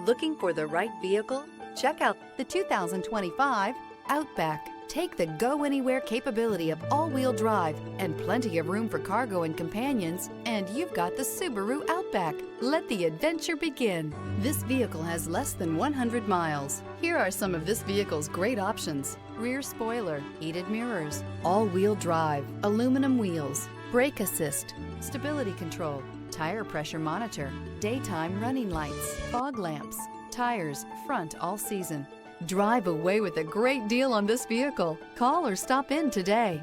Looking for the right vehicle? Check out The 2025 Outback. Take the go-anywhere capability of all-wheel drive and plenty of room for cargo and companions, and you've got the Subaru Outback. Let the adventure begin. This vehicle has less than 100 miles. Here are some of this vehicle's great options: rear spoiler, heated mirrors, all-wheel drive, aluminum wheels, brake assist, stability control, tire pressure monitor, daytime running lights, fog lamps, tires, front all season. Drive away with a great deal on this vehicle. Call or stop in today.